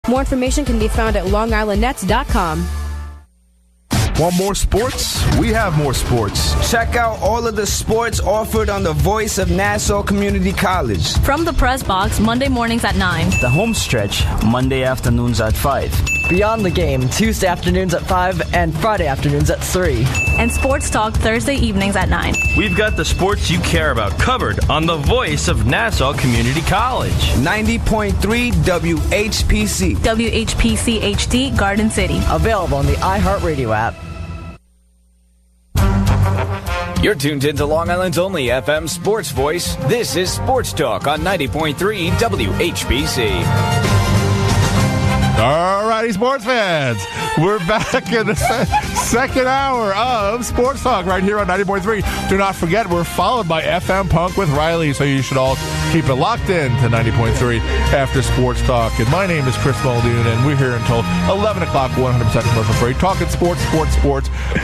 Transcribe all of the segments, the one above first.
More information can be found at LongIslandNets.com. Want more sports? We have more sports. Check out all of the sports offered on the Voice of Nassau Community College. From the press box, Monday mornings at 9. The home stretch, Monday afternoons at 5. Beyond the Game, Tuesday afternoons at 5 and Friday afternoons at 3. And Sports Talk, Thursday evenings at 9. We've got the sports you care about covered on the Voice of Nassau Community College. 90.3 WHPC. WHPC HD, Garden City. Available on the iHeartRadio app. You're tuned into Long Island's only FM sports voice. This is Sports Talk on 90.3 WHPC. All righty, sports fans. We're back in the second hour of Sports Talk right here on 90.3. Do not forget, we're followed by FM Punk with Riley, so you should all keep it locked in to 90.3 after Sports Talk. And my name is Chris Muldoon, and we're here until 11 o'clock, 100% commercial free, talking sports.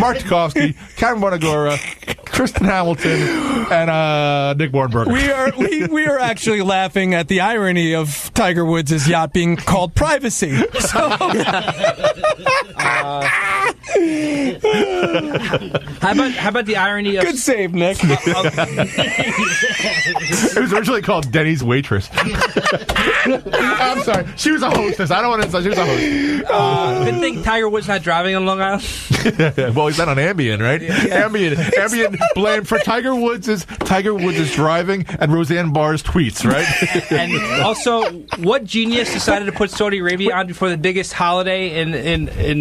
Mark Tchaikovsky, Cameron Bonagora, Kristen Hamilton, and Nick Bornberger. We are actually laughing at the irony of Tiger Woods' yacht being called privacy. So. How about the irony of... Good save, Nick. It was originally called Denny's Waitress. I'm sorry. She was a hostess. I don't want to say she was a host. Good thing Tiger Woods not driving on Long Island. Well, he's not on Ambien, right? Yeah. Ambien blamed for Tiger Woods' driving and Roseanne Barr's tweets, right? And also, what genius decided to put Saudi Arabia on for the biggest holiday in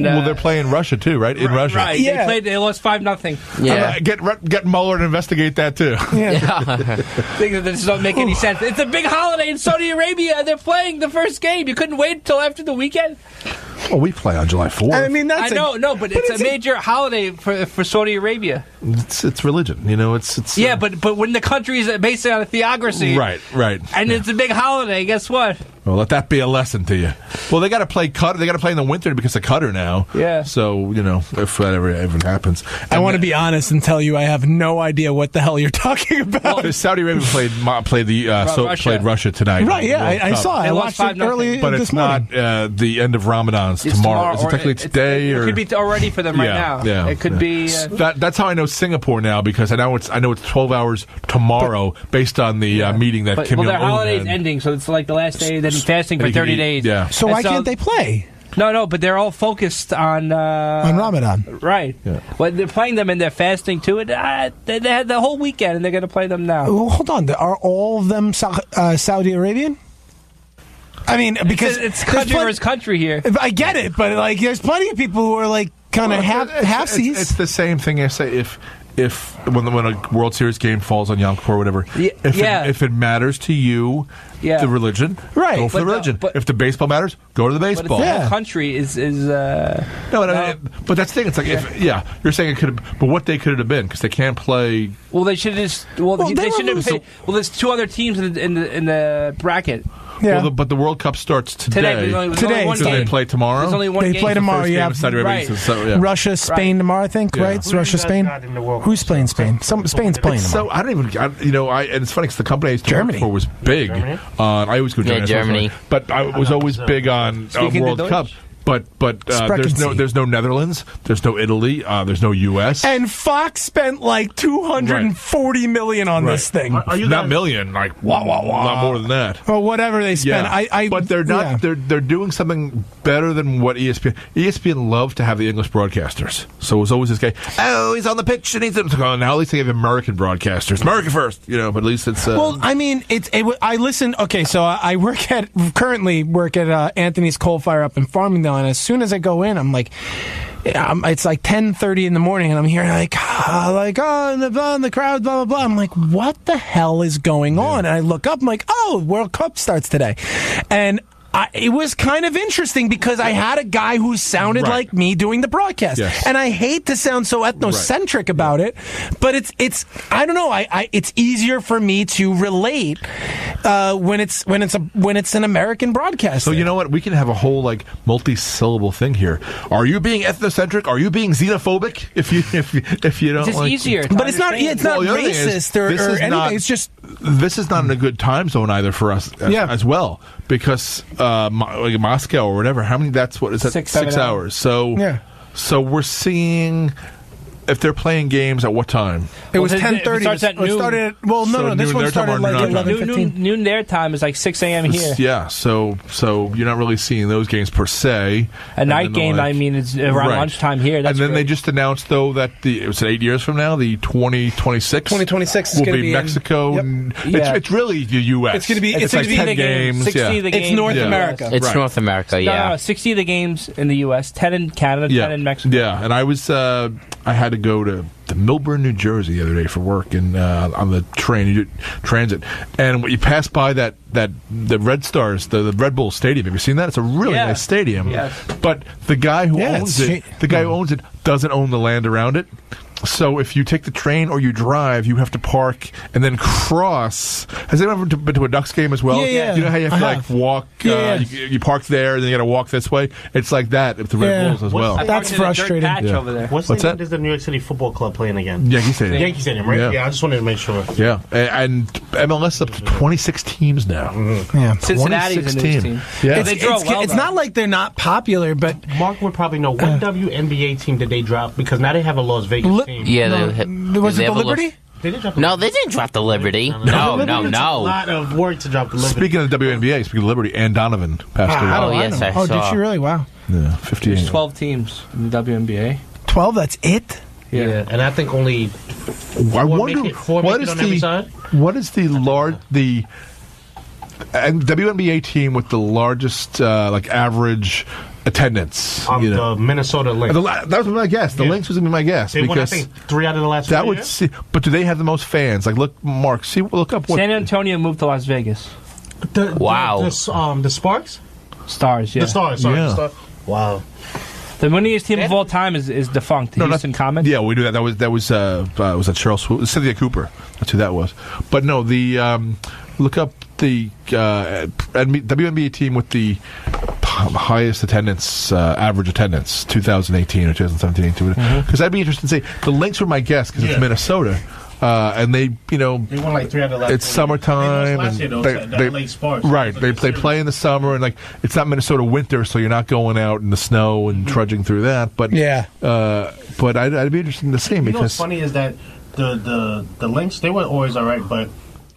well, they're playing Russia too, right? In Russia, right? Yeah. They lost 5-0. Yeah, get Mueller to investigate that too. Yeah. Think that this don't make any sense. It's a big holiday in Saudi Arabia, and they're playing the first game. You couldn't wait until after the weekend. Well, we play on July 4th. I mean, but it's a major holiday for Saudi Arabia. It's religion, you know. It's yeah, but when the country is based on a theocracy, right, and it's a big holiday. Guess what? Well, let that be a lesson to you. Well, they got to play Qatar. They got to play in the winter because of Qatar now. Yeah. So if that ever happens, I want to be honest and tell you I have no idea what the hell you're talking about. Well, Saudi Arabia played Russia tonight. Right? Yeah, I saw. I watched it early, but this it's morning. Not the end of Ramadan. It's tomorrow. Is it technically today? It could be already for them right now. Yeah, it could be. That's how I know Singapore now, because I know it's 12 hours tomorrow based on the meeting that Kim Jong-un their holiday's had. ending, so it's like the last day that he's fasting for 30 days. Yeah. So why can't they play? No, but they're all focused on Ramadan. Right. Yeah. Well, they're playing them and they're fasting too. They had the whole weekend and they're going to play them now. Well, hold on. Are all of them Saudi Arabian? I mean, because it's country versus country here. I get it, but like, there's plenty of people who are like kind of half-seas. It's the same thing as say if when a World Series game falls on Yom Kippur or whatever, if it matters to you, the religion, right? Go for the religion. If the baseball matters, go to the baseball. But the whole country is but that's the thing. It's like you're saying it could, but what day could it have been? Because they can't play. Well, they should have. They shouldn't have. Well, there's two other teams in the bracket. Yeah. Well, but the World Cup starts today. Today. So they play tomorrow? There's only one game. They play tomorrow, Right. Russia, Spain tomorrow, I think, right? It's Russia, Spain. Who's playing Spain? Spain's playing tomorrow. So I don't even, and it's funny because the company I used to work for was big. I always go to Germany. But I was always big on World Cup. But there's no Netherlands, there's no Italy, there's no U.S. And Fox spent like $240 million on this thing. Not million, like a lot more than that. Or whatever they spent. But they're not. Yeah. They're doing something better than what ESPN. ESPN loved to have the English broadcasters, so it was always this guy. Oh, he's on the pitch and he's now at least they have American broadcasters. America first, But at least it's. Well, I mean, I listen. Okay, so I currently work at Anthony's Coal Fire up in Farmingdale. And as soon as I go in, I'm like, it's like 10:30 in the morning, and I'm hearing the crowd, blah blah blah. I'm like, what the hell is going on? And I look up, I'm like, oh, World Cup starts today, and it was kind of interesting because I had a guy who sounded like me doing the broadcast, and I hate to sound so ethnocentric about it, but it's I don't know, it's easier for me to relate when it's an American broadcast. So you know what? We can have a whole multi-syllable thing here. Are you being ethnocentric? Are you being xenophobic? If you don't, it's easier, but it's not. It's not racist or anything. It's just this is not in a good time zone either for us as well, because like Moscow or whatever. How many? That's what is that? 6 hours. So we're seeing. If they're playing games at what time? It was 10:30. It starts at noon. This one started like 11:15. Noon their time is like 6 a.m. here. Yeah, so you're not really seeing those games per se. A night game, I mean, it's around lunchtime here. That's and then great. they just announced, though, that it was 8 years from now, the 2026. 2026 will is be Mexico. It's really the U.S. It's going to be. It's like 10 games. 60 of the games. It's North America. It's North America. Yeah. No, 60 of the games in the U.S., 10 in Canada, 10 in Mexico. Yeah, and I was. I had to go to Millburn, New Jersey, the other day for work, and on the transit. And when you pass by the Red Stars, the Red Bull Stadium, have you seen that? It's a really nice stadium. Yes. But the guy who owns it, doesn't own the land around it. So if you take the train or you drive, you have to park and then cross. Has anyone ever been to a Ducks game as well? Yeah. You know how you have to walk? You park there and then you got to walk this way. It's like that with the Red Bulls as well. That's frustrating. Over there. What's that? Is the New York City Football Club playing again? Yankee Stadium. Yankee Stadium, right? Yeah, I just wanted to make sure. Yeah, and MLS up to 26 teams now. Mm-hmm. Yeah, Cincinnati's a new team. Yeah, it's not like they're not popular, but Mark would probably know what WNBA team did they drop, because now they have a Las Vegas team. Yeah, was it the Liberty? They didn't they didn't drop the Liberty. No. It's a lot of work to drop the Liberty. Speaking of the WNBA, speaking of Liberty, Ann Donovan passed away. Oh, yes, I saw. Did she really? Wow. Yeah, 58. There's 12 teams in the WNBA. 12? That's it? Yeah, and I think only I wonder what is the WNBA team with the largest average attendance. The Minnesota Lynx. That was my guess. The Lynx was going to be my guess. They won, I think, 3 out of the last 4 years. But do they have the most fans? Like, look, Mark, look up what... San Antonio moved to Las Vegas. The Sparks? Stars, yeah. The Stars, sorry. Yeah. The Stars. Wow. The winningest team of all time is defunct. Houston Comets. Yeah, we do that. That was was that Cheryl Swoop, Cynthia Cooper. That's who that was. But no, the look up the WNBA team with the highest attendance, average attendance, 2018 or 2017, because I'd be interested to see. The Lynx were my guess because it's Minnesota. And they won like 3 out of the last. It's summertime, last year, they play in the summer, and it's not Minnesota winter, so you're not going out in the snow and trudging through that. But but I'd be interested to see because what's funny is that the Lynx, they were always all right, but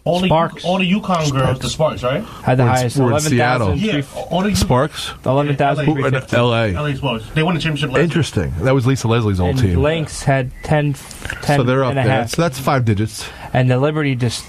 all the UConn girls, the Sparks, right? Had the highest 11,000. Yeah, all the Sparks, 11,000. LA Sparks. They won the championship last year. Interesting. That was Lisa Leslie's old team. Lynx had 10 so they're up and a there. half. So that's 5 digits. And the Liberty just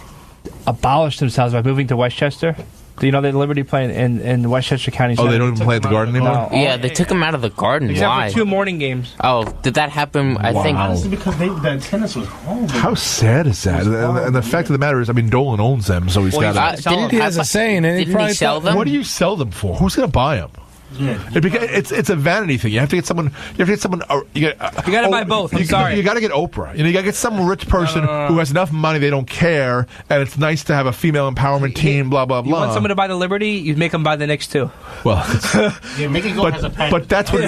abolished themselves by moving to Westchester. The Liberty playing in Westchester County. Oh, they don't even play at the Garden anymore? Yeah, they took them out of the Garden. Except Why? for 2 morning games. Oh, did that happen? I think. Honestly, because the tennis was horrible. How sad is that? And the fact of the matter is, Dolan owns them, so he's got to... He has a saying. Didn't he sell them? What do you sell them for? Who's going to buy them? Yeah. It's a vanity thing. You have to get someone. You got to buy both. I'm sorry. You got to get Oprah. You got to get some rich person who has enough money they don't care, and it's nice to have a female empowerment team. Blah blah blah. You want someone to buy the Liberty? You make them buy the Knicks too. Well, make it go has a package. But that's what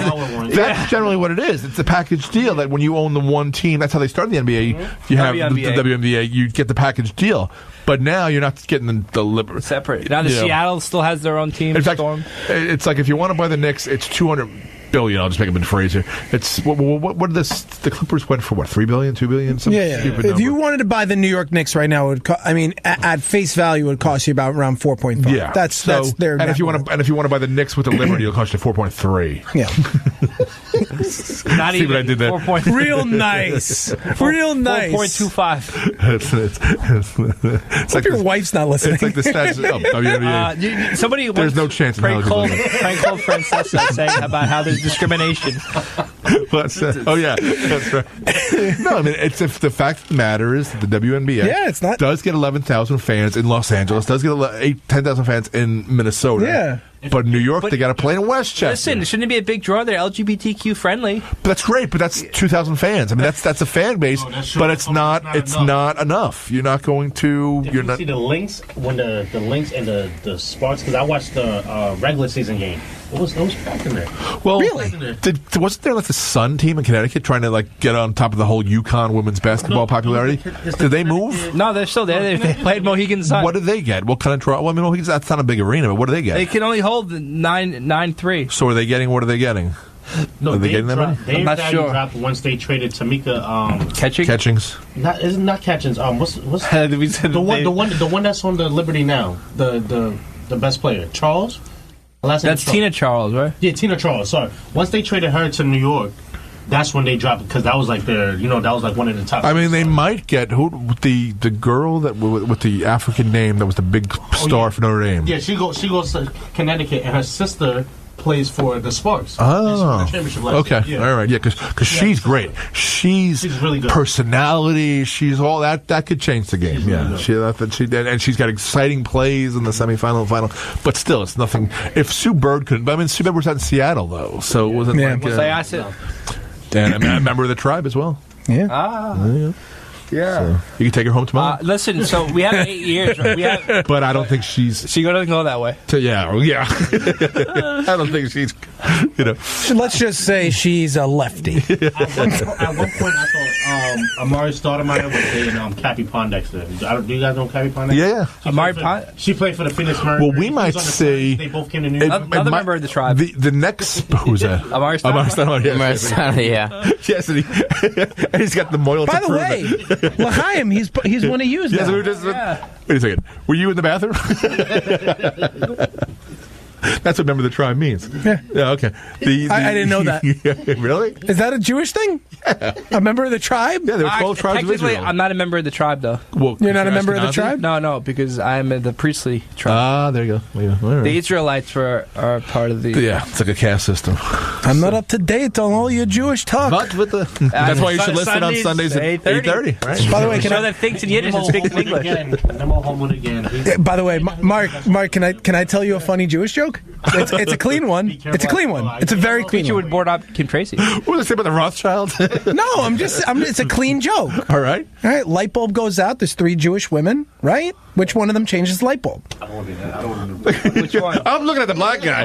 that's generally what it is. It's a package deal that when you own the one team, that's how they started the NBA. You have the WNBA. You get the package deal. But now you're not getting the Liberty separate. Now Seattle still has their own team. In fact, it's like if you want to buy the Knicks, it's $200 billion. I'll just make up a phrase here. It's what did the Clippers went for? What, $3 billion, $2 billion? If you wanted to buy the New York Knicks right now, it would at face value, it would cost you about around 4.5. Yeah, that's their. And if you want to buy the Knicks with the Liberty, it'll cost you 4.3. Yeah. Not even. What I did there? 4. Real nice. Real nice. 4.25. It's like your wife's not listening. It's like the stats of WNBA. Somebody there's no chance in hell. Frank Cole Francesa saying about how there's discrimination. Oh yeah, that's right. No, it's the fact of the matter is that the WNBA does get 11,000 fans in Los Angeles, does get 10,000 fans in Minnesota. Yeah. But New York, they got to play in Westchester. Listen, shouldn't it be a big draw? They're LGBTQ friendly. But that's great. But that's 2,000 fans. that's a fan base. But it's not enough. You're not going to. Did you see the Lynx when the Lynx and the Sparks? Because I watched the regular season game. It was back in there. Well, Really? Wasn't there like the Sun team in Connecticut trying to like get on top of the whole UConn women's basketball popularity? Did they move? No, they're still there. They played Mohegan Sun. What did they get? What kind of draw? Well, I mean, Mohegan, that's not a big arena, but what do they get? They can only hold 9-3. So are they getting? What are they getting? No, are they getting that many? They not sure. dropped once they traded Tamika. Catchings. Not Catchings. What's the one that's on the Liberty now? The best player, Charles. That's Tina Charles, right? Yeah, Tina Charles. Sorry. Once they traded her to New York, that's when they dropped it because that was like that was like one of the top. I mean, they might get the girl that with the African name that was the big star for Notre Dame. Yeah, she goes to Connecticut, and her sister plays for the Sparks. Oh, okay, yeah. All right, yeah, because she's great. She's really good. Personality. She's all that. That could change the game. Yeah, she did, and she's got exciting plays in the semifinal and final. But still, it's nothing. If Sue Bird couldn't, I mean, Sue Bird was out in Seattle though, so it wasn't like. And I'm a member of the tribe as well. Yeah. Yeah. So you can take her home tomorrow. Listen, so we have 8 years. Right? But I don't think she's. She doesn't go that way. Yeah. I don't think she's. Let's just say she's a lefty. At one point, I thought Amari Stoudemire was dating Cappy Pondexter. Do you guys know Cappy Pondexter? Yeah. She played for the Phoenix Mercury. Well, we might say they both came to New York. Another member of the tribe. The next who's that? Amari Stoudemire. Yeah. Yes, and he's got the moil. By the way, L'Chaim, he's one of yous now. Wait a second. Were you in the bathroom? That's what member of the tribe means. Yeah. Okay. I didn't know that. Really? Is that a Jewish thing? Yeah. A member of the tribe? Yeah, there were 12 tribes of Israel. I'm not a member of the tribe, though. Well, you're not a member of the tribe? No, because I'm in the priestly tribe. Ah, there you go. Yeah. Right. The Israelites are part of the... Yeah, it's like a caste system. I'm not up to date on all your Jewish talk. But with the... That's why you should listen on Sundays at 8:30. Right? By the way, can I think in Yiddish and speak in English? By the way, Mark, can I tell you a funny Jewish joke? It's a clean one. It's a clean one. It's a very clean one. You would board up Kim Tracy. What did I say about the Rothschilds? No, it's a clean joke. All right. Light bulb goes out. There's 3 Jewish women, right? Which one of them changes the light bulb? I don't want to do that. I don't want to do that. Which one? I'm looking at the black guy.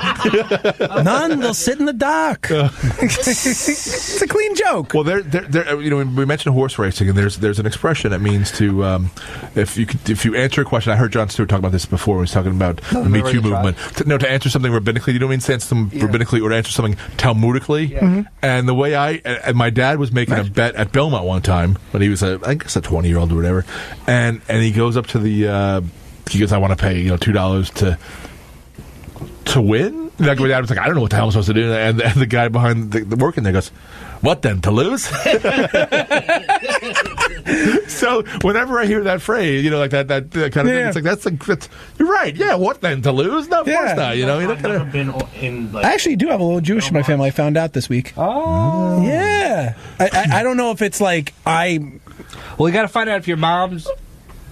None. They'll sit in the dark. It's a clean joke. Well, we mentioned horse racing, and there's an expression that means to if you answer a question. I heard Jon Stewart talk about this before. He was talking about the Me Too movement. To answer something rabbinically, you don't mean to answer something rabbinically or to answer something talmudically. Yeah. Mm-hmm. And the way and my dad was making a bet at Belmont one time, but he was I guess a 20-year-old or whatever, and he goes up to the he goes, I want to pay $2 to win. And my dad was like, I don't know what the hell I'm supposed to do. And the guy behind the working there goes, what then, to lose? So whenever I hear that phrase, like that kind of thing, it's like that's you're right. Yeah, what then, to lose? No, of course not. I've never been in. I actually do have a little Jewish in my family. I found out this week. Oh, yeah. I don't know if it's like Well, you got to find out if your mom's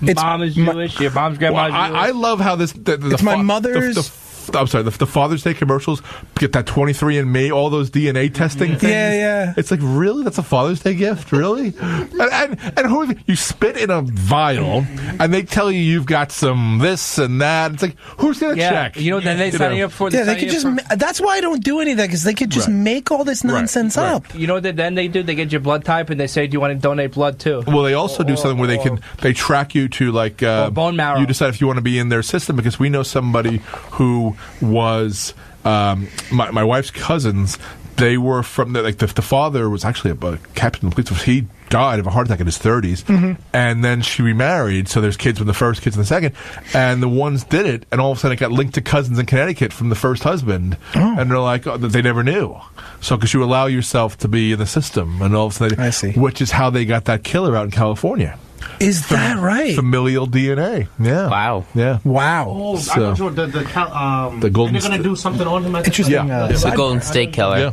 mom is Jewish. Your mom's grandma is Jewish. I love how this. It's my mother's. I'm sorry, the Father's Day commercials get that 23andMe, all those DNA testing things. Yeah. It's like, really? That's a Father's Day gift? Really? and who you spit in a vial, and they tell you you've got some this and that. It's like, who's going to check? Then they sign you up for the... Yeah, they could just... That's why I don't do any of that, because they could just make all this nonsense up. You know what then they do? They get your blood type, and they say, do you want to donate blood, too? Well, they also do something where they track you to, like... bone marrow. You decide if you want to be in their system, because we know somebody who was my wife's cousins. They were from the father was actually a captain of the police. He died of a heart attack in his 30s, and then she remarried. So there's kids from the first, kids from the second, and the ones did it, and all of a sudden it got linked to cousins in Connecticut from the first husband, and they're like, they never knew. So because you allow yourself to be in the system, and all of a sudden, I see. Which is how they got that killer out in California. Is that right? Familial DNA. Yeah. Wow. Yeah. Wow. Oh, so, I thought the golden. They're going to do something on him. Interesting. The Golden State Killer. Yeah.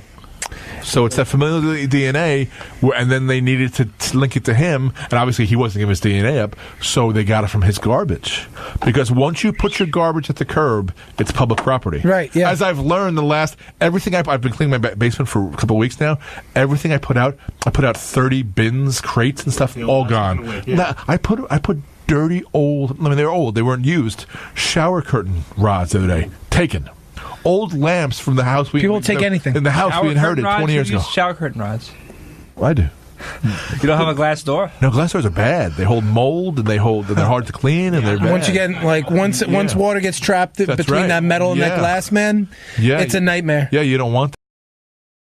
So it's that familial DNA, and then they needed to link it to him, and obviously he wasn't giving his DNA up, so they got it from his garbage. Because once you put your garbage at the curb, it's public property. Right, yeah. As I've learned everything I've been cleaning my basement for a couple of weeks now, everything I put out 30 bins, crates and stuff, all gone. Now, I put dirty old, they're old, they weren't used, shower curtain rods the other day, taken. old lamps from the house. People take anything. In the house we inherited 20 years ago. Shower curtain rods. Well, I do. You don't have a glass door? No, glass doors are bad. They hold mold, and they're hard to clean, and they're bad. Once you get once water gets trapped between that metal and that glass, man, it's a nightmare. Yeah, you don't want that.